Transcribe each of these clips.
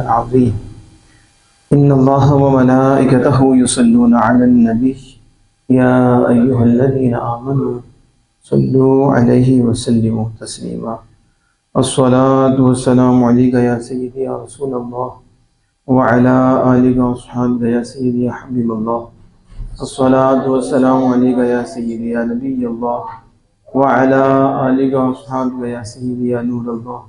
العظيم إن الله وملائكته يصلون على النبي يا أيها الذين آمنوا صلوا عليه وسلموا تسليما الصلاة والسلام عليك يا سيدي يا رسول الله وعلى آلك وأصحابك يا سيدي يا حبيب الله الصلاة والسلام عليك يا سيدي يا نبي الله وعلى آلك وأصحابك يا سيدي يا نور الله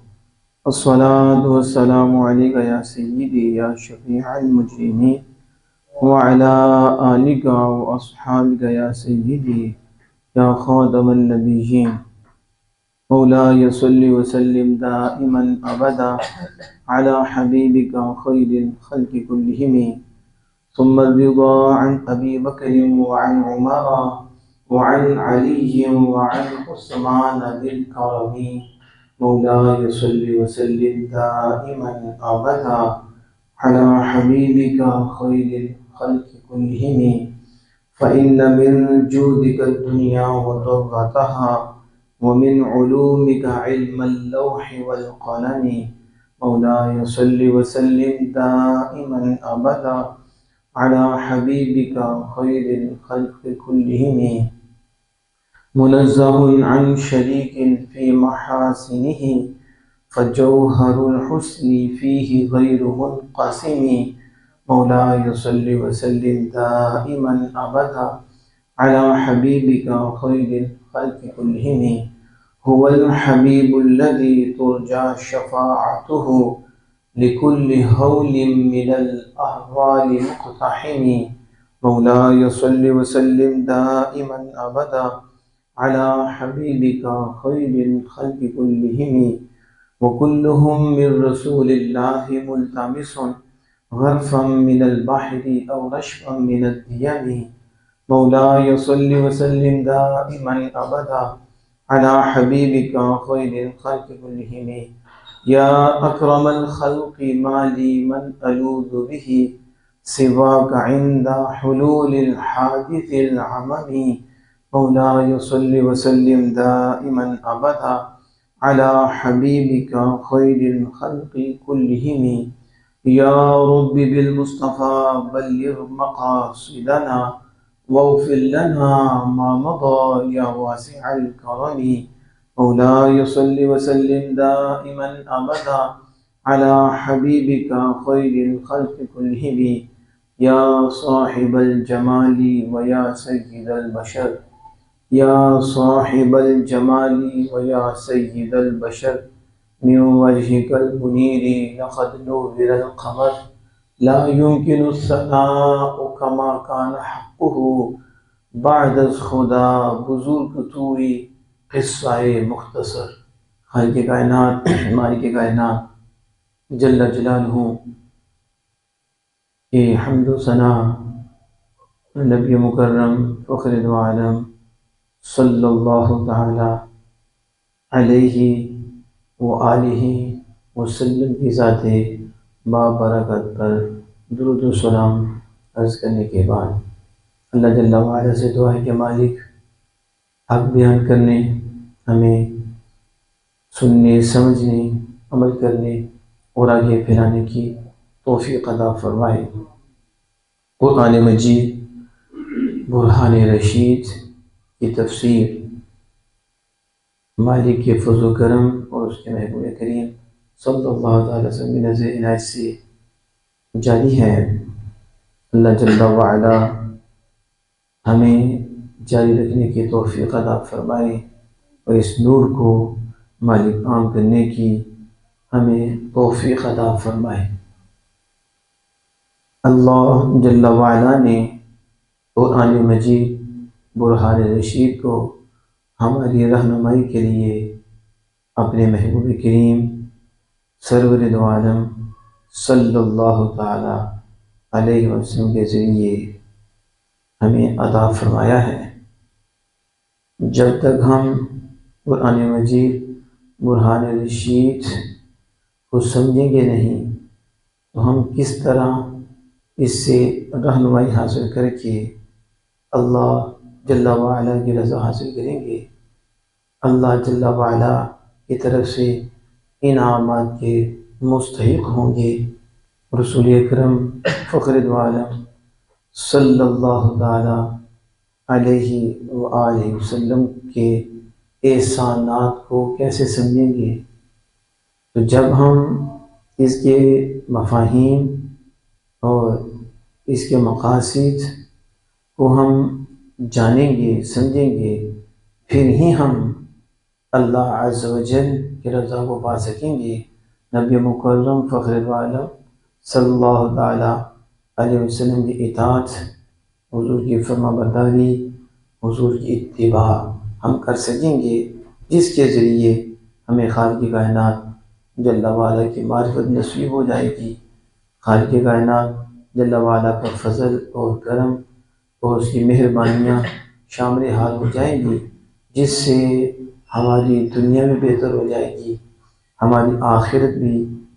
الصلاة والسلام عليك يا سيدي يا شفيع المجرمين وعلى آلك وأصحابك يا سيدي يا خاتم النبيين مولاي صل وسلم دائما أبدا على حبيبك خير الخلق كلهم ثم الرضا عن أبي بكر وعن عمر وعن علي وعن عثمان ذي الكرم مولاي صل وسلم دائما أبدا على حبيبك خير الخلق كلهم فإن من جودك الدنيا وضرتها ومن علومك علم اللوح والقلم مولاي صل وسلم دائما أبدا على حبيبك خير الخلق كلهم منزه عن شريك في محاسنه فجوهر الحسن فيه غير منقسم مولاي صل وسلم دائما أبدا على حبيبك خير الخلق كلهم هو الحبيب الذي ترجى شفاعته لكل هول من الأهوال مقتحم مولاي صل وسلم دائما أبدا على حبيبك خير الخلق كلهم وكلهم من رسول الله ملتمس غرفا من البحر أو رشفا من الديم مولاي صل وسلم دائما أبدا على حبيبك خير الخلق كلهم يا أكرم الخلق ما لي من ألوذ به سواك عند حلول الحادث العمم مولاي صل وسلم دائما أبدا على حبيبك خير الخلق كلهم يا رب بالمصطفى بلغ مقاصدنا واغفر لنا ما مضى يا واسع الكرم مولاي صل وسلم دائما أبدا على حبيبك خير الخلق كلهم يا صاحب الجمال ويا سيد البشر يا صاحب الجمال ويا سيد البشر من وجهك المنير لقد نور القمر لا يمكن الثناء كما كان حقه بعد از خدا بزرگ توئی قصہ مختصر خالق کائنات مالک کائنات جل جلالہ کی حمد و ثنا نبی مکرم فخر دو عالم صلی اللہ تعالی علیہ وآلہ وسلم کی ذات بابرکت پر درود و سلام عرض کرنے کے بعد اللہ جل وعلا سے دعا ہے کہ مالک حق بیان کرنے ہمیں سننے سمجھنے عمل کرنے اور آگے پھیلانے کی توفیق عطا فرمائے۔ قرآن مجید برہان رشید کی تفسیر مالک کے فضل و کرم اور اس کے محبوب کریم صلی اللہ تعالی وسلم کی نظر عنایت سے جاری ہے۔ اللہ جل وعلا ہمیں جاری رکھنے کی توفیق عطا فرمائے اور اس نور کو مالک عام کرنے کی ہمیں توفیق عطا فرمائے۔ اللہ جل وعلا نے قرآن مجید برہان رشید کو ہماری رہنمائی کے لیے اپنے محبوب کریم سرور دو عالم صلی اللہ تعالی علیہ وسلم کے ذریعے ہمیں عطا فرمایا ہے۔ جب تک ہم قرآن مجید برہان رشید کو سمجھیں گے نہیں تو ہم کس طرح اس سے رہنمائی حاصل کر کے اللہ جل وعلا کی رضا حاصل کریں گے، اللہ جل وعلا کی طرف سے انعامات کے مستحق ہوں گے۔ رسول اکرم فخر دو عالم صلی اللہ تعالی علیہ وآلہ وسلم کے احسانات کو کیسے سمجھیں گے؟ تو جب ہم اس کے مفاہیم اور اس کے مقاصد کو ہم جانیں گے، سمجھیں گے، پھر ہی ہم اللہ عز و جل کی رضا کو پا سکیں گے۔ نبی مکرم فخر دو عالم صلی اللہ تعالی علیہ وسلم کی اطاعت، حضور کی فرما برداری، حضور کی اتباع ہم کر سکیں گے، جس کے ذریعے ہمیں خالق کائنات جل وعلا کی معرفت نصیب ہو جائے گی۔ خالق کائنات جل وعلا کا فضل اور کرم اور اس کی مہربانیاں شامل حال ہو جائیں گی، جس سے ہماری دنیا بھی بہتر ہو جائے گی، ہماری آخرت بھی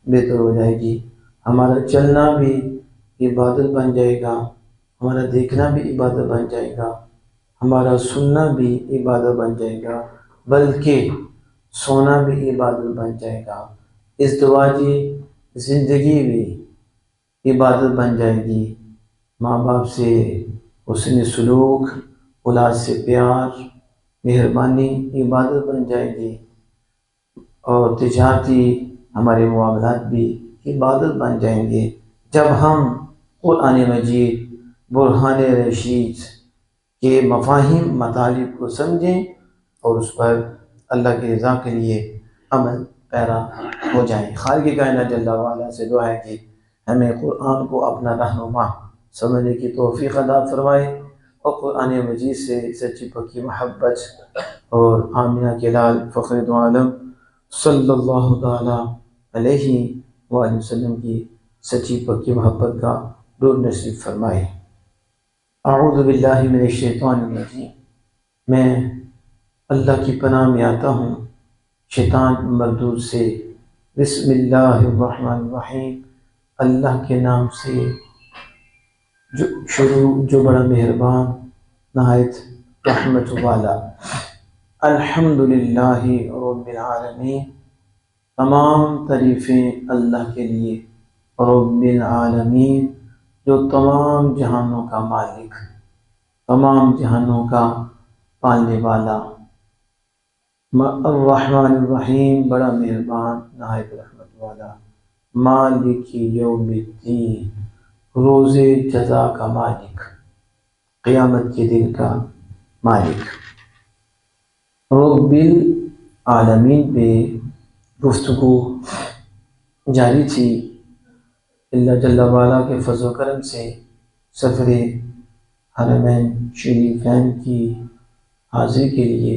بہتر ہو جائے گی، ہمارا چلنا بھی عبادت بن جائے گا، ہمارا دیکھنا بھی عبادت بن جائے گا، ہمارا سننا بھی عبادت بن جائے گا، بلکہ سونا بھی عبادت بن جائے گا، ازدواجی زندگی بھی عبادت بن جائے گی، ماں باپ سے حسن سلوک، اولاد سے پیار، مہربانی عبادت بن جائے گی، اور تجارتی ہمارے معاملات بھی عبادت بن جائیں گے جب ہم قرآن مجید برہان رشید کے مفاہیم مطالب کو سمجھیں اور اس پر اللہ کی رضا کے لیے عمل پیرا ہو جائیں۔ خالق کائنات جل وعلا سے دعا ہے کہ ہمیں قرآن کو اپنا رہنما سمجھنے کی توفیق عطا فرمائے، اور قرآن مجید سے سچی پکی محبت اور آمینہ کے لال فخر دو عالم صلی اللہ تعالی علیہ وآلہ وسلم کی سچی پکی محبت کا نور نصیب فرمائے۔ اعوذ باللہ من الشیطان الرجیم، میں اللہ کی پناہ میں آتا ہوں شیطان مردود سے۔ بسم اللہ الرحمن الرحیم، اللہ کے نام سے جو بڑا مہربان نہایت رحمت والا۔ الحمدللہ رب العالمین، تمام تعریفیں اللہ کے لیے، رب العالمین جو تمام جہانوں کا مالک، تمام جہانوں کا پالنے والا، الرحمن الرحیم بڑا مہربان نہایت رحمت والا، مالک یوم الدین روز جزا کا مالک، قیامت کے دن کا مالک۔ رب العالمین پہ گفتگو جاری تھی۔ اللہ جل وعلا کے فضل و کرم سے سفر حرمین شریفین کی حاضری کے لیے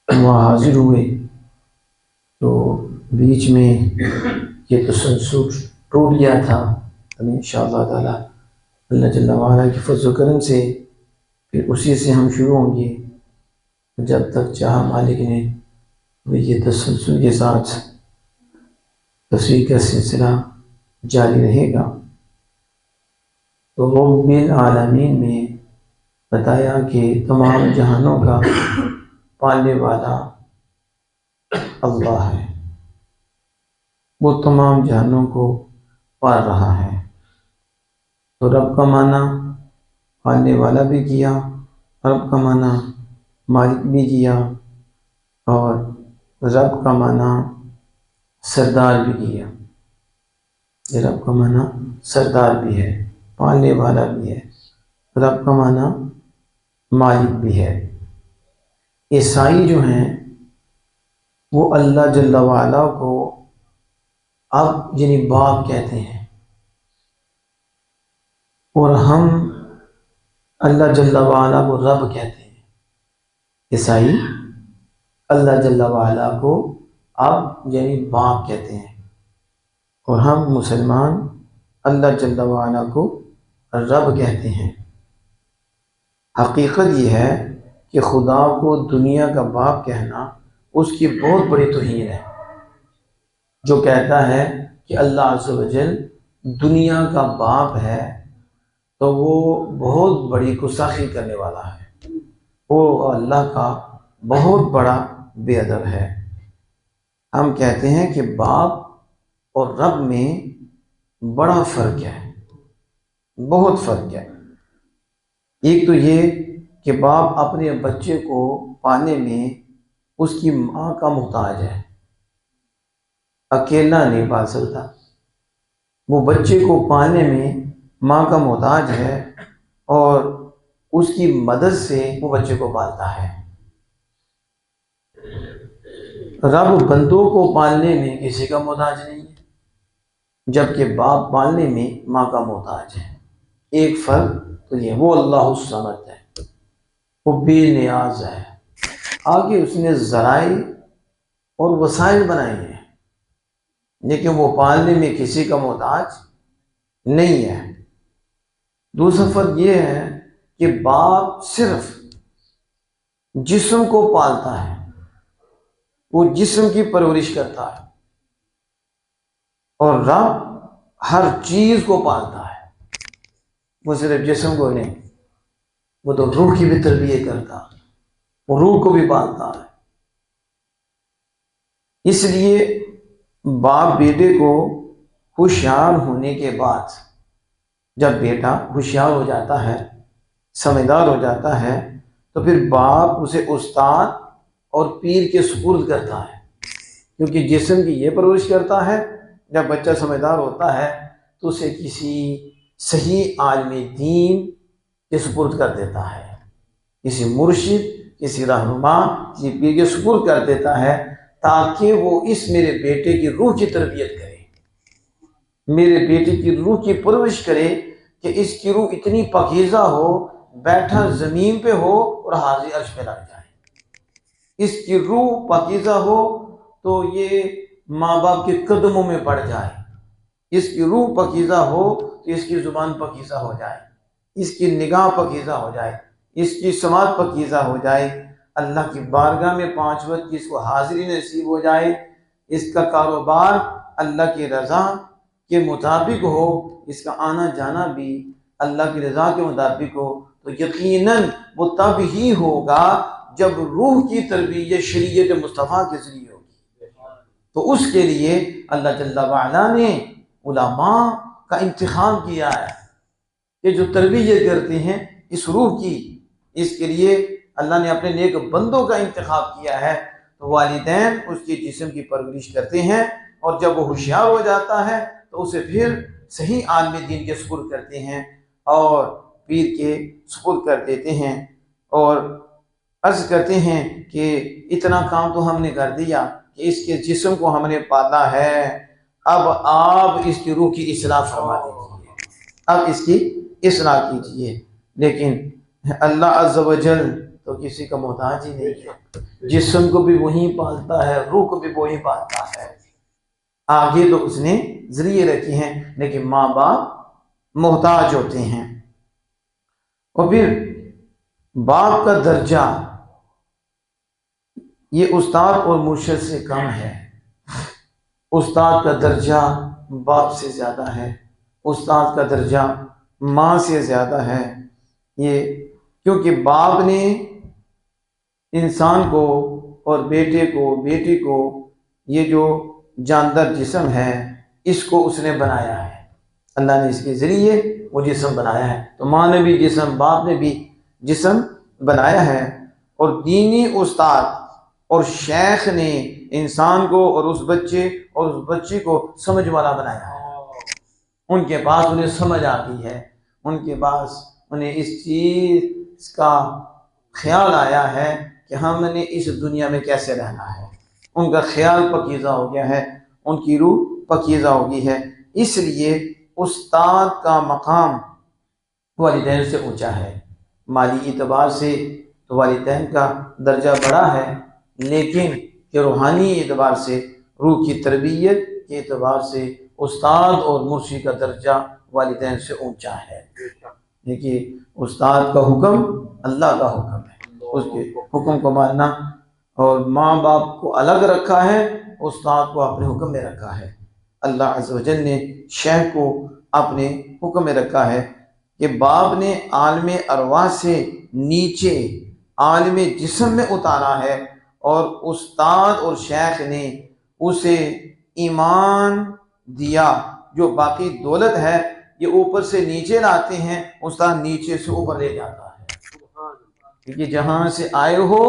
وہاں حاضر ہوئے، تو بیچ میں یہ تسلسل ٹوٹ گیا تھا۔ ہم انشاءاللہ تعالی اللہ جل وعلا کے فضل و کرم سے پھر اسی سے ہم شروع ہوں گے، جب تک چاہا مالک نے یہ تسلسل کے ساتھ تصویر کا سلسلہ جاری رہے گا۔ تو رب العالمین میں بتایا کہ تمام جہانوں کا پالنے والا اللہ ہے، وہ تمام جہانوں کو پال رہا ہے۔ تو رب کا معنی پالنے والا بھی کیا، رب کا معنی مالک بھی کیا، اور رب کا معنی سردار بھی کیا۔ یہ رب کا معنی سردار بھی ہے، پالنے والا بھی ہے، رب کا معنی مالک بھی ہے۔ عیسائی جو ہیں وہ اللہ جل وعلا کو اب یعنی باپ کہتے ہیں، اور ہم اللہ جل وعلا کو رب کہتے ہیں۔ عیسائی اللہ جل وعلا کو اب یعنی باپ کہتے ہیں، اور ہم مسلمان اللہ جل وعلا کو رب کہتے ہیں۔ حقیقت یہ ہے کہ خدا کو دنیا کا باپ کہنا اس کی بہت بڑی توہین ہے۔ جو کہتا ہے کہ اللہ عز و جل دنیا کا باپ ہے تو وہ بہت بڑی گستاخی کرنے والا ہے، وہ اللہ کا بہت بڑا بے ادب ہے۔ ہم کہتے ہیں کہ باپ اور رب میں بڑا فرق ہے، بہت فرق ہے۔ ایک تو یہ کہ باپ اپنے بچے کو پالنے میں اس کی ماں کا محتاج ہے، اکیلا نہیں پال سکتا، وہ بچے کو پالنے میں ماں کا محتاج ہے اور اس کی مدد سے وہ بچے کو پالتا ہے۔ رب بندوں کو پالنے میں کسی کا محتاج نہیں ہے، جبکہ باپ پالنے میں ماں کا محتاج ہے۔ ایک فرق تو یہ، وہ اللہ الصمد ہے، وہ بے نیاز ہے، آگے اس نے ذرائع اور وسائل بنائے ہیں لیکن وہ پالنے میں کسی کا محتاج نہیں ہے۔ دوسرا فرق یہ ہے کہ باپ صرف جسم کو پالتا ہے، وہ جسم کی پرورش کرتا ہے، اور رب ہر چیز کو پالتا ہے، وہ صرف جسم کو نہیں، وہ تو روح کی بھی تربیت کرتا ہے، وہ روح کو بھی پالتا ہے۔ اس لیے باپ بیٹے کو ہوشیار ہونے کے بعد، جب بیٹا ہوشیار ہو جاتا ہے، سمجھدار ہو جاتا ہے، تو پھر باپ اسے استاد اور پیر کے سپرد کرتا ہے، کیونکہ جسم کی یہ پرورش کرتا ہے۔ جب بچہ سمجھدار ہوتا ہے تو اسے کسی صحیح عالم دین کے سپرد کر دیتا ہے، کسی مرشد، کسی رہنما، کسی پیر کے سپرد کر دیتا ہے، تاکہ وہ اس میرے بیٹے کی روح کی تربیت کرے، میرے بیٹے کی روح کی پرورش کرے کہ اس کی روح اتنی پاکیزہ ہو، بیٹھا زمین پہ ہو اور حاضر عرش پہ لگ جائے۔ اس کی روح پاکیزہ ہو تو یہ ماں باپ کے قدموں میں پڑ جائے، اس کی روح پاکیزہ ہو تو اس کی زبان پاکیزہ ہو جائے، اس کی نگاہ پاکیزہ ہو جائے، اس کی سماعت پاکیزہ ہو جائے، اللہ کی بارگاہ میں 5 وقت کی اس کو حاضری نصیب ہو جائے، اس کا کاروبار اللہ کی رضا کے مطابق ہو، اس کا آنا جانا بھی اللہ کی رضا کے مطابق ہو، تو یقیناً وہ تب ہی ہوگا جب روح کی تربیت شریعت مصطفیٰ کے ذریعے ہوگی۔ تو اس کے لیے اللہ جل وعلا نے علماء کا انتخاب کیا ہے کہ جو تربیت کرتے ہیں اس روح کی، اس کے لیے اللہ نے اپنے نیک بندوں کا انتخاب کیا ہے۔ تو والدین اس کے جسم کی پرورش کرتے ہیں، اور جب وہ ہوشیار ہو جاتا ہے تو اسے پھر صحیح عالم دین کے سپرد کرتے ہیں اور پیر کے سپرد کر دیتے ہیں، اور عرض کرتے ہیں کہ اتنا کام تو ہم نے کر دیا کہ اس کے جسم کو ہم نے پالا ہے، اب آپ اس کی روح کی اصلاح فرما دیجیے، اب اس کی اصلاح کیجیے۔ لیکن اللہ عز و جل تو کسی کا محتاج ہی نہیں ہے، جسم کو بھی وہی پالتا ہے، روح کو بھی وہی پالتا ہے، آگے تو اس نے ذریعے رکھے ہیں لیکن ماں باپ محتاج ہوتے ہیں۔ اور پھر باپ کا درجہ یہ استاد اور مرشد سے کم ہے، استاد کا درجہ باپ سے زیادہ ہے، استاد کا درجہ ماں سے زیادہ ہے۔ یہ کیونکہ باپ نے انسان کو اور بیٹے کو، بیٹی کو، یہ جو جاندار جسم ہے اس کو اس نے بنایا ہے، اللہ نے اس کے ذریعے وہ جسم بنایا ہے، تو ماں نے بھی جسم، باپ نے بھی جسم بنایا ہے، اور دینی استاد اور شیخ نے انسان کو اور اس بچے اور اس بچی کو سمجھ والا بنایا ہے۔ ان کے پاس انہیں سمجھ آتی ہے، ان کے پاس انہیں اس چیز کا خیال آیا ہے کہ ہم نے اس دنیا میں کیسے رہنا ہے، ان کا خیال پاکیزہ ہو گیا ہے، ان کی روح پاکیزہ ہو گئی ہے۔ اس لیے استاد کا مقام والدین سے اونچا ہے، مالی اعتبار سے تو والدین کا درجہ بڑا ہے، لیکن کہ روحانی اعتبار سے، روح کی تربیت کے اعتبار سے استاد اور مرشد کا درجہ والدین سے اونچا ہے۔ دیکھیے استاد کا حکم اللہ کا حکم ہے، اس کے حکم کو ماننا، اور ماں باپ کو الگ رکھا ہے، استاد کو اپنے حکم میں رکھا ہے۔ اللہ عز و جل نے شیخ کو اپنے حکم میں رکھا ہے کہ باپ نے عالم ارواح سے نیچے عالم جسم میں اتارا ہے، اور استاد اور شیخ نے اسے ایمان دیا جو باقی دولت ہے یہ اوپر سے نیچے لاتے ہیں، استاد نیچے سے اوپر لے جاتا ہے، کیونکہ جہاں سے آئے ہو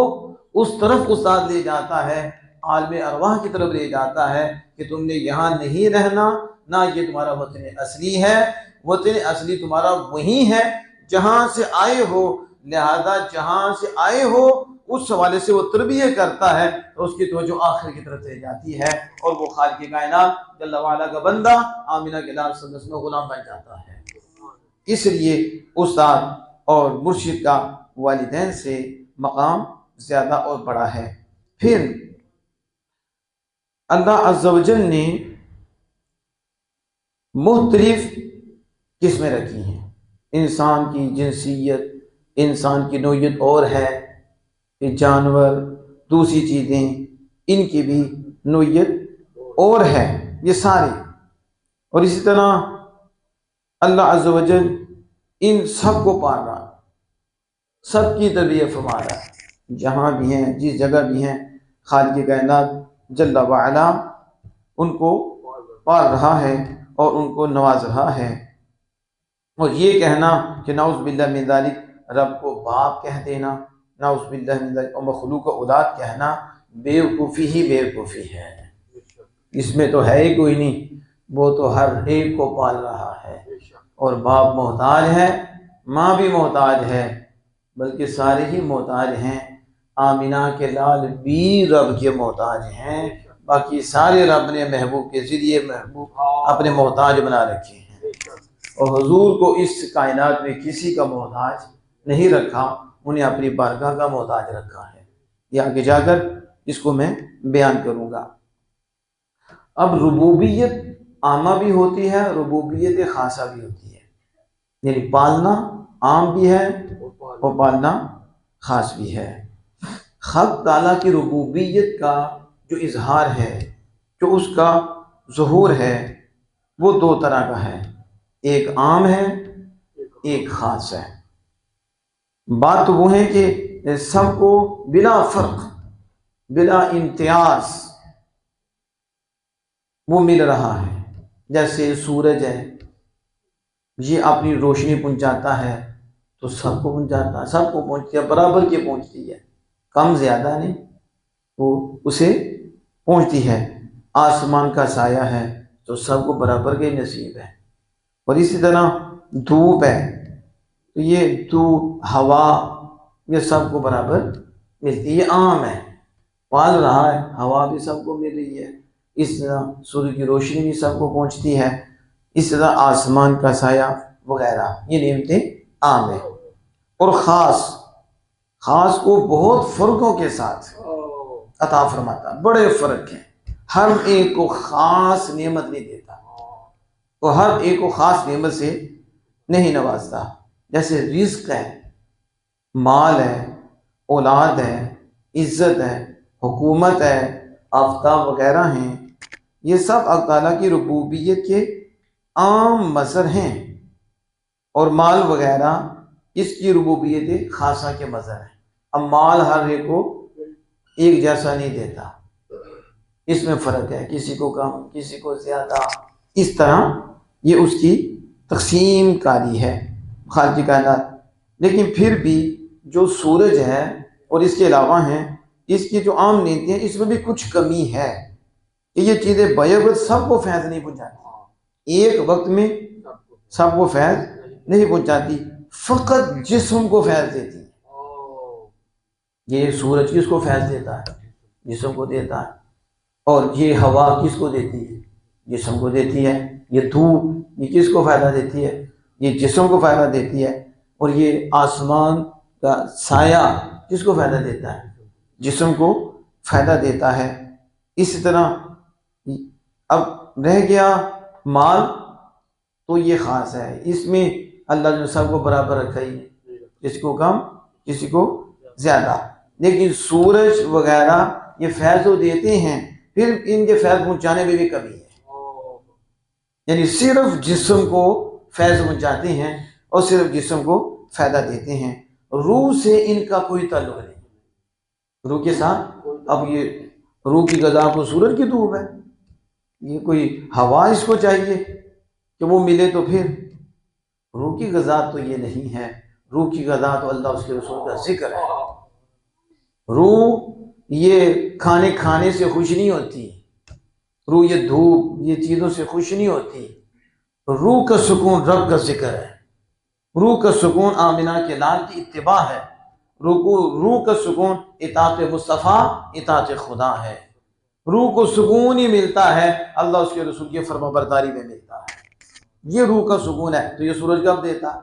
اس طرف استاد لے جاتا ہے، عالم ارواح کی طرف لے جاتا ہے کہ تم نے یہاں نہیں رہنا، نہ یہ تمہارا وطن اصلی ہے، وطن اصلی تمہارا وہی ہے جہاں سے آئے ہو، لہذا جہاں سے آئے ہو اس حوالے سے وہ تربیت کرتا ہے تو اس کی توجہ آخر کی طرف لے جاتی ہے، اور وہ خالق کائنات جل وعلا کا بندہ آمینہ کے لال صلی اللہ علیہ وسلم غلام بن جاتا ہے۔ اس لیے استاد اور مرشد کا والدین سے مقام زیادہ اور بڑا ہے۔ پھر اللہ عز و جل نے مختلف قسمیں رکھی ہیں، انسان کی جنسیت، انسان کی نوعیت اور ہے، کہ جانور، دوسری چیزیں، ان کی بھی نوعیت اور ہے، یہ سارے، اور اسی طرح اللہ عز و جل ان سب کو پال رہا ہے، سب کی تربیت فرما رہا ہے، جہاں بھی ہیں، جس جگہ بھی ہیں، خالق کائنات جل وعلا ان کو پال رہا ہے اور ان کو نواز رہا ہے۔ اور یہ کہنا کہ نعوذ باللہ من ذالک رب کو باپ کہہ دینا، نعوذ باللہ من ذالک، اور مخلوق کو اولاد کہنا، بیوقوفی ہی بیوقوفی ہے، اس میں تو ہے ہی کوئی نہیں، وہ تو ہر ایک کو پال رہا ہے، اور باپ محتاج ہے، ماں بھی محتاج ہے، بلکہ سارے ہی محتاج ہیں، آمینہ کے لال بھی رب کے محتاج ہیں، باقی سارے رب نے محبوب کے ذریعے محبوب اپنے محتاج بنا رکھے ہیں، اور حضور کو اس کائنات میں کسی کا محتاج نہیں رکھا، انہیں اپنی بارگاہ کا محتاج رکھا ہے۔ یہ آگے جا کر اس کو میں بیان کروں گا۔ اب ربوبیت عامہ بھی ہوتی ہے، ربوبیت خاصہ بھی ہوتی ہے، یعنی پالنا عام بھی ہے اور پالنا خاص بھی ہے۔ خالق تعالیٰ کی ربوبیت کا جو اظہار ہے، جو اس کا ظہور ہے، وہ دو طرح کا ہے، ایک عام ہے، ایک خاص ہے۔ بات تو وہ ہے کہ سب کو بلا فرق، بلا امتیاز وہ مل رہا ہے، جیسے سورج ہے، یہ اپنی روشنی پہنچاتا ہے تو سب کو پہنچاتا ہے، سب کو پہنچتی ہے، برابر کی پہنچتی ہے، کم زیادہ نہیں، وہ اسے پہنچتی ہے۔ آسمان کا سایہ ہے تو سب کو برابر کے نصیب ہے، اور اسی طرح دھوپ ہے تو یہ دھوپ، ہوا، یہ سب کو برابر ملتی ہے، یہ عام ہے، پال رہا ہے، ہوا بھی سب کو مل رہی ہے، اس طرح سورج کی روشنی بھی سب کو پہنچتی ہے، اس طرح آسمان کا سایہ وغیرہ، یہ نعمتیں عام ہیں۔ اور خاص کو بہت فرقوں کے ساتھ عطا فرماتا، بڑے فرق ہیں، ہر ایک کو خاص نعمت نہیں دیتا، اور ہر ایک کو خاص نعمت سے نہیں نوازتا، جیسے رزق ہے، مال ہے، اولاد ہے، عزت ہے، حکومت ہے، آفتاب وغیرہ ہیں، یہ سب اللہ تعالیٰ کی ربوبیت کے عام مظہر ہیں، اور مال وغیرہ اس کی ربوبیت خاصہ کے مظہر ہیں۔ اب مال ہر ایک کو ایک جیسا نہیں دیتا، اس میں فرق ہے، کسی کو کم، کسی کو زیادہ، اس طرح یہ اس کی تقسیم کاری ہے خالق کائنات۔ لیکن پھر بھی جو سورج ہے اور اس کے علاوہ ہیں، اس کی جو عام نیتی ہیں، اس میں بھی کچھ کمی ہے کہ یہ چیزیں بیک وقت سب کو فیض نہیں پہنچاتی، ایک وقت میں سب کو فیض نہیں پہنچاتی، فقط جسم کو فیض دیتی ہے۔ یہ سورج کس کو فیض دیتا ہے؟ جسم کو دیتا ہے۔ اور یہ ہوا کس کو دیتی ہے؟ جسم کو دیتی ہے۔ یہ دھوپ، یہ کس کو فائدہ دیتی ہے؟ یہ جسم کو فائدہ دیتی ہے۔ اور یہ آسمان کا سایہ کس کو فائدہ دیتا ہے؟ جسم کو فائدہ دیتا ہے۔ اسی طرح اب رہ گیا مال، تو یہ خاص ہے، اس میں اللہ نے سب کو برابر رکھا ہی، کسی کو کم، کسی کو زیادہ۔ لیکن سورج وغیرہ یہ فیض تو دیتے ہیں، پھر ان کے فیض پہنچانے میں بھی کمی ہے، یعنی صرف جسم کو فیض پہنچاتے ہیں اور صرف جسم کو فائدہ دیتے ہیں، روح سے ان کا کوئی تعلق نہیں، روح کے ساتھ۔ اب یہ روح کی غذا کو سورج کی دھوپ ہے، یہ کوئی ہوا اس کو چاہیے، کہ وہ ملے تو پھر روح کی غذا تو یہ نہیں ہے، روح کی غذا تو اللہ اس کے رسول کا ذکر ہے۔ روح یہ کھانے سے خوش نہیں ہوتی، روح یہ دھوپ یہ چیزوں سے خوش نہیں ہوتی، روح کا سکون رب کا ذکر ہے، روح کا سکون آمنہ کے لال کی اتباع ہے، روح کا سکون اطاعت مصطفیٰ اطاعت خدا ہے، روح کو سکون ہی ملتا ہے اللہ اس کے رسول کی فرما برداری میں ملتا ہے، یہ روح کا سکون ہے۔ تو یہ سورج کب دیتا ہے،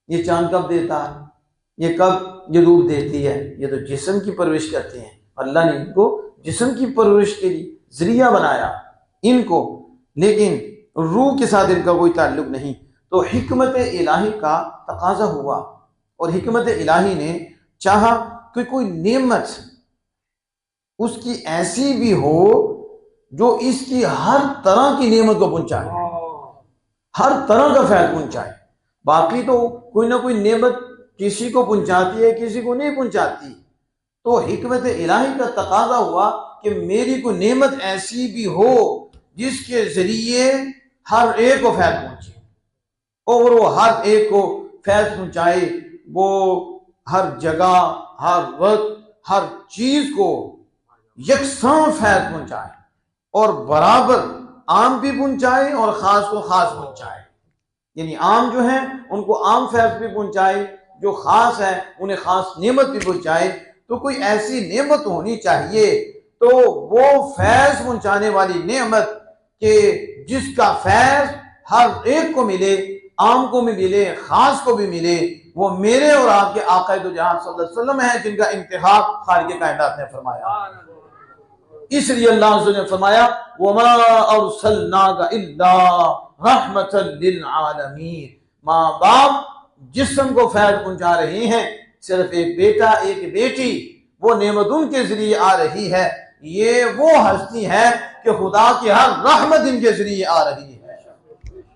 یہ چاند کب دیتا ہے، یہ کب یہ دھوپ دیتی ہے، یہ تو جسم کی پرورش کرتے ہیں، اللہ نے ان کو جسم کی پرورش کے لیے ذریعہ بنایا ان کو، لیکن روح کے ساتھ ان کا کوئی تعلق نہیں۔ تو حکمت الہی کا تقاضا ہوا، اور حکمت الہی نے چاہا کہ کوئی نعمت اس کی ایسی بھی ہو جو اس کی ہر طرح کی نعمت کو پہنچائے، ہر طرح کا فیض پہنچائے۔ باقی تو کوئی نہ کوئی نعمت کسی کو پہنچاتی ہے، کسی کو نہیں پہنچاتی۔ تو حکمت الہی کا تقاضا ہوا کہ میری کوئی نعمت ایسی بھی ہو جس کے ذریعے ہر ایک کو فیض پہنچے، اور وہ ہر ایک کو فیض پہنچائے، وہ ہر جگہ ہر وقت ہر چیز کو یکساں فیض پہنچائے، اور برابر عام بھی پہنچائے اور خاص کو خاص پہنچائے۔ یعنی عام جو ہیں ان کو عام فیض بھی پہنچائے، جو خاص ہے انہیں خاص نعمت بھی پہنچائے۔ تو کوئی ایسی نعمت ہونی چاہیے تو وہ فیض پہنچانے والی نعمت کہ جس کا فیض ہر ایک کو ملے، عام کو بھی ملے خاص کو بھی ملے، وہ میرے اور آپ کے آقا دو جہان صلی اللہ علیہ وسلم ہیں، جن کا انتخاب خالق کائنات نے فرمایا۔ اس لیے اللہ عز و جل نے فرمایا وَمَا أَرْسَلْنَاكَ إِلَّا رَحْمَةً لِّلْعَالَمِينَ۔ ماں باپ جسم کو فیض پہنچا رہے ہیں، صرف ایک بیٹا ایک بیٹی، وہ نعمت ان کے ذریعے آ رہی ہے، یہ وہ ہستی ہے کہ خدا کی ہر رحمت ان کے ذریعے آ رہی ہے،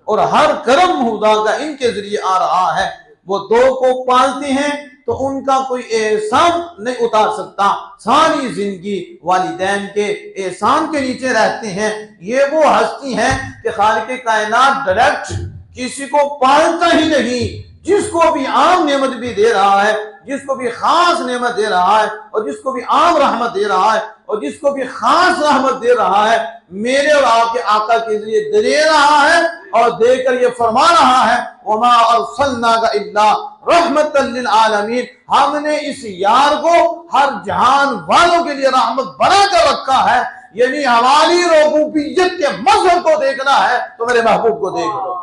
اور ہر کرم خدا کا ان کے ذریعے آ رہا ہے۔ وہ دو کو پالتے ہیں تو ان کا کوئی احسان نہیں اتار سکتا، ساری زندگی والدین کے احسان کے نیچے رہتے ہیں۔ یہ وہ ہستی ہیں کہ خالق کائنات ڈائریکٹ کسی کو پالتا ہی نہیں، جس کو بھی عام نعمت بھی دے رہا ہے، جس کو بھی خاص نعمت دے رہا ہے، اور جس کو بھی عام رحمت دے رہا ہے، اور جس کو بھی خاص رحمت دے رہا ہے، میرے اور آپ کے آقا کے ذریعے دے رہا ہے، اور دے کر یہ فرما رہا ہے وَمَا أَرْسَلْنَاكَ إِلَّا رَحْمَةً لِّلْعَالَمِينَ۔ ہم نے اس یار کو ہر جہان والوں کے لیے رحمت بنا کر رکھا ہے۔ یعنی ہماری ربوبیت کے مظہر کو دیکھنا ہے تو میرے محبوب کو دیکھ لو،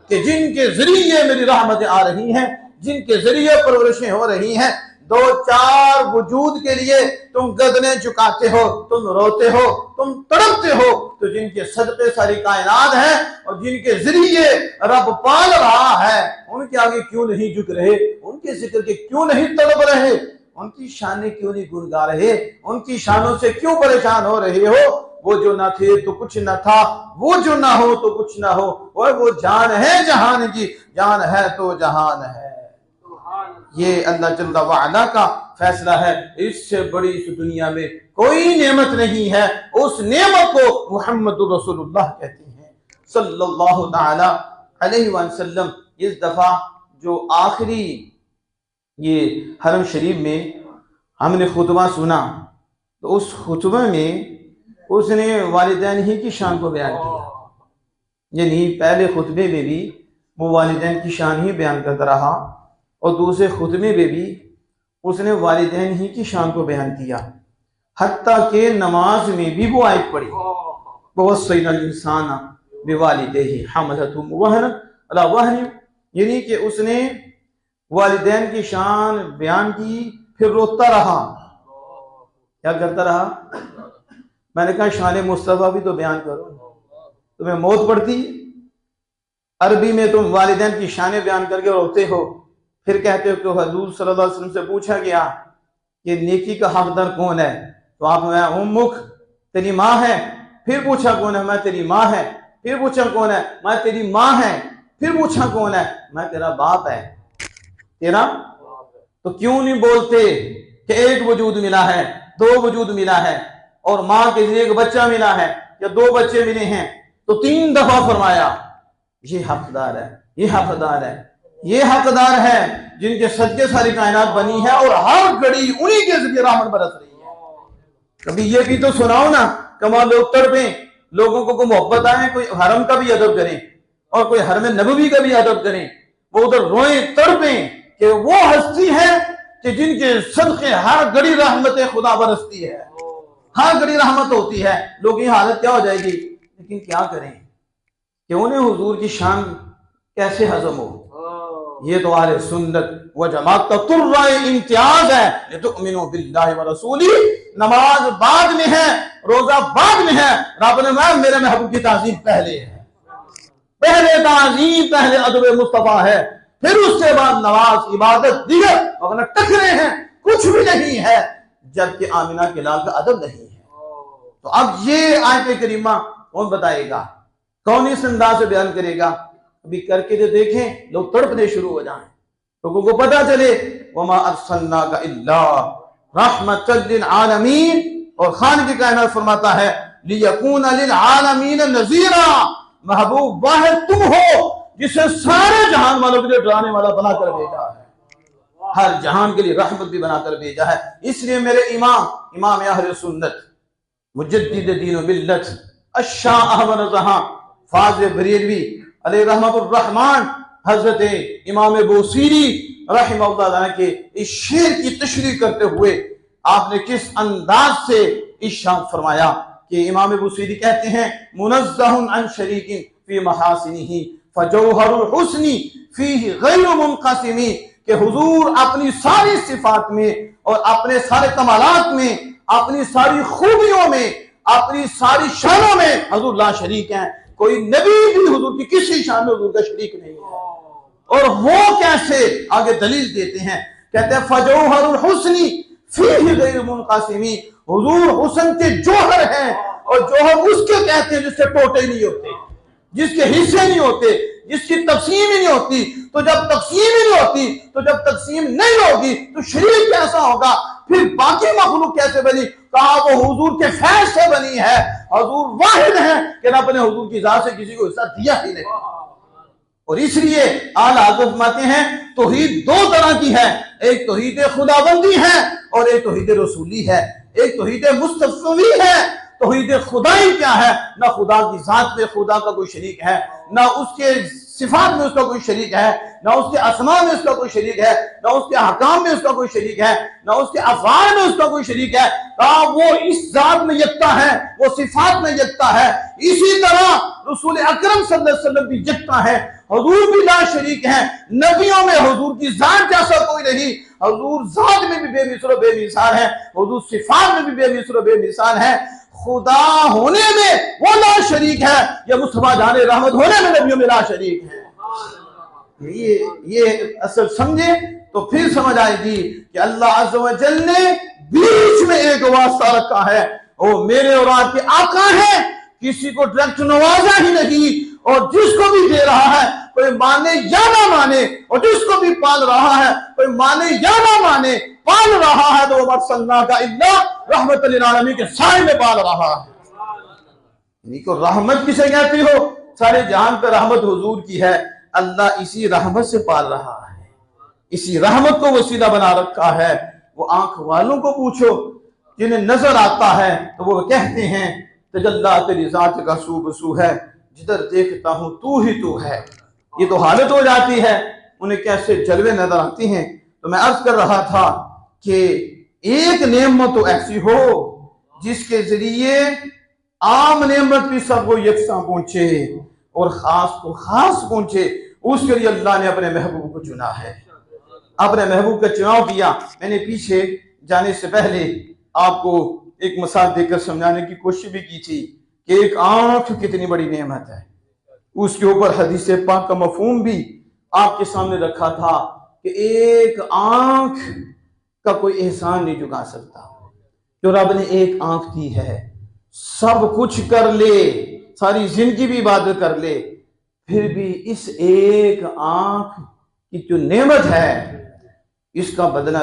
کہ جن کے ذریعے میری رحمتیں آ رہی ہیں، جن کے ذریعے پرورشیں ہو رہی ہیں۔ دو چار وجود کے لیے تم گردنیں جھکاتے ہو، تم روتے ہو، تم تڑپتے ہو، تو جن کے صدقے ساری کائنات ہیں اور جن کے ذریعے رب پال رہا ہے، ان کے آگے کیوں نہیں جھک رہے؟ ان کے ذکر کے کیوں نہیں تڑپ رہے؟ ان کی شانیں کیوں نہیں گنگا رہے؟ ان کی شانوں سے کیوں پریشان ہو رہے ہو؟ وہ جو نہ تھے تو کچھ نہ تھا، وہ جو نہ ہو تو کچھ نہ ہو، اور وہ جان ہے جہان کی، جان ہے تو جہان ہے۔ یہ اللہ جل وعلا کا فیصلہ ہے، اس سے بڑی اس دنیا میں کوئی نعمت نہیں ہے۔ اس نعمت کو محمد رسول اللہ کہتے ہیں صلی اللہ تعالی علیہ وسلم۔ اس دفعہ جو آخری یہ حرم شریف میں ہم نے خطبہ سنا، تو اس خطبہ میں اس نے والدین ہی کی شان کو بیان کیا، یعنی پہلے خطبے میں بھی وہ والدین کی شان ہی بیان کرتا رہا، اور دوسرے خطبے میں بھی اس نے والدین ہی کی شان کو بیان کیا، حتیٰ کہ نماز میں بھی وہ آیت پڑھی وَوَصَّيْنَا الْإِنسَانَ بِوَالِدَيْهِ حَمَلَتْهُ وَهْنًا عَلَىٰ وَهْنٍ، یعنی کہ اس نے والدین کی شان بیان کی، پھر روتا رہا۔ کیا کرتا رہا؟ میں نے کہا شان مصطفیٰ بھی تو بیان کرو، تمہیں موت پڑتی؟ عربی میں تم والدین کی شانیں بیان کر کے روتے ہو، پھر کہتے ہو کہ حضور صلی اللہ علیہ وسلم سے پوچھا گیا کہ نیکی کا حقدار کون ہے، تو آپ میں امک تیری ماں ہے، پھر پوچھا کون ہے، میں تیری ماں ہے، پھر پوچھا کون ہے، میں تیری ماں ہے، پھر پوچھا کون ہے، میں تیرا باپ ہے۔ تیرا تو کیوں نہیں بولتے کہ ایک وجود ملا ہے، دو وجود ملا ہے، اور ماں کے ذریعے ایک بچہ ملا ہے یا دو بچے ملے ہیں؟ تو 3 دفعہ فرمایا یہ حقدار ہے، یہ حقدار ہے، یہ حقدار ہے جن کے صدقے ساری کائنات بنی ہے اور ہر گھڑی انہی کے ذریعے رحمت برس رہی ہے۔ کبھی یہ بھی تو سناؤ نا، کما لوگ تڑپیں، لوگوں کو کوئی محبت آئے، کوئی حرم کا بھی ادب کریں اور کوئی حرم نبوی کا بھی ادب کریں، وہ ادھر روئیں تڑپیں کہ وہ ہستی ہے کہ جن کے صدقے ہر گھڑی رحمت خدا برستی ہے، ہر گھڑی رحمت ہوتی ہے۔ لوگ کی حالت کیا ہو جائے گی، لیکن کیا کریں کہ انہیں حضور کی شان کیسے ہضم ہو۔ یہ تو اہل سنت و جماعت کا ترہ امتیاز ہے، لتؤمنوا باللہ ورسولہ۔ نماز بعد میں ہے، روزہ بعد میں ہے، رب نے میرے محبوب کی تعظیم پہلے ہے، پہلے تعظیم، پہلے ادب مصطفیٰ ہے، پھر اس کے بعد نماز عبادت دیگر، اگر ٹکرے ہیں کچھ بھی نہیں ہے، جبکہ آمنہ کے لال کا ادب نہیں ہے۔ تو اب یہ آیت کریمہ کون بتائے گا، کون اس انداز سے بیان کرے گا؟ ابھی کر کے جو دیکھیں لوگ تڑپنے شروع ہو جائیں، لوگوں کو پتہ چلے وما ارسلناک الا رحمۃ للعالمین، اور خالق کی کائنات فرماتا ہے لیکون للعالمین نذیرا، محبوب واحد تم ہو جسے سارے جہان والوں کے لیے ڈرانے والا بنا کر بھیجا ہے، ہر جہان کے لیے رحمت بھی بنا کر بھیجا ہے۔ اس لیے میرے امام اہل سنت مجدد دین و ملت الشاہ احمد رضا فاضل بریلوی علیہ رحمت الرحمن، حضرت امام بوصیری رحمہ اللہ عنہ کے اس شعر کی تشریح کرتے ہوئے آپ نے کس انداز سے ارشاد فرمایا کہ امام بوصیری کہتے ہیں منزہ عن شریک فی محاسنہ فجوہر الحسن فیہ غیر منقسم، کہ حضور اپنی ساری صفات میں اور اپنے سارے کمالات میں، اپنی ساری خوبیوں میں، اپنی ساری شانوں میں حضور لا شریک ہیں، کوئی نبی بھی حضور کی کسی شان میں حضور کا شریک نہیں ہے۔ اور وہ کیسے، آگے دلیل دیتے ہیں، کہتے ہیں فجوہر الحسن فیہ غیر منقسم، حضور حسن کے جوہر ہیں، اور جوہر اس کے کہتے ہیں جس سے ٹوٹے نہیں ہوتے، جس کے حصے نہیں ہوتے، جس کی تقسیم ہی نہیں ہوتی۔ تو جب تقسیم ہی نہیں ہوتی، تو جب تقسیم نہیں ہوگی تو شریک کیسا ہوگا، پھر باقی مخلوق کیسے بنی؟ کہا وہ حضور کے فیض سے بنی ہے، حضور واحد ہیں کہ رب نے حضور کی ذات سے کسی کو حصہ دیا ہی نہیں۔ اور اس لیے اعلیٰ حضرت فرماتے ہیں توحید دو طرح کی ہے، ایک توحید خداوندی ہے اور ایک توحید رسولی ہے، ایک توحید مصطفی ہے۔ توحید خدائی کیا ہے؟ نہ خدا کی ذات میں خدا کا کوئی شریک ہے، نہ اس کے صفات میں اس کا کوئی شریک ہے، نہ اس کے اسماء میں اس کا کوئی شریک ہے، نہ اس کے احکام میں اس کا کوئی شریک ہے، نہ اس کے افعال میں اس کا کوئی شریک ہے۔ کہا وہ اس ذات میں یکتا ہے، وہ صفات میں یکتا ہے۔ اسی طرح رسول اکرم صلی اللہ علیہ وسلم بھی یکتا ہے، حضور بھی لا شریک ہیں۔ نبیوں میں حضور کی ذات جیسا کوئی نہیں، حضور ذات میں بھی بے مثل و بے مثال ہے، حضور صفات میں بھی بے مثل و بے مثال ہے۔ خدا ہونے میں وہ لا شریک ہے، یا مصطفیٰ جان رحمت ہونے میں نبیوں میں لا شریک ہے۔ یہ اصل سمجھے تو پھر سمجھ آئے گی کہ اللہ عز و جل نے بیچ میں ایک واسطہ رکھا ہے، وہ میرے اور آپ کے آقا ہیں، کسی کو ڈائریکٹ نوازا ہی نہیں، اور جس کو بھی دے رہا ہے کوئی مانے یا نہ مانے، اور جس کو بھی پال رہا ہے کوئی مانے یا نہ مانے، پال رہا ہے تو عمر صلی اللہ کا اللہ رحمت للعالمین کے سائے میں پال رہا ہے۔ یعنی کہ رحمت کسے کہتی ہو؟ سارے جہان پہ رحمت حضور کی ہے، اللہ اسی رحمت سے پال رہا ہے، اسی رحمت کو وسیلہ بنا رکھا ہے۔ وہ آنکھ والوں کو پوچھو جنہیں نظر آتا ہے تو وہ کہتے ہیں تجلی تیری ذات کا سو بسو ہے، جدھر دیکھتا ہوں تو ہی تو ہے۔ یہ تو حالت ہو جاتی ہے، انہیں کیسے جلوے نظر آتی ہیں۔ تو میں عرض کر رہا تھا کہ ایک نعمت تو ایسی ہو جس کے ذریعے عام نعمت بھی سب کو یکساں پہنچے اور خاص کو خاص پہنچے، اس کے لیے اللہ نے اپنے محبوب کو چنا ہے، اپنے محبوب کا چناؤ کیا۔ میں نے پیچھے جانے سے پہلے آپ کو ایک مثال دے کر سمجھانے کی کوشش بھی کی تھی کہ ایک آنکھ کتنی بڑی نعمت ہے، اس کے اوپر حدیث پاک کا مفہوم بھی آپ کے سامنے رکھا تھا کہ ایک آنکھ کا کوئی احسان نہیں چکا سکتا۔ جو رب نے ایک آنکھ دی ہے، سب کچھ کر لے، ساری زندگی بھی عبادت کر لے، پھر بھی اس ایک آنکھ کی جو نعمت ہے اس کا بدلہ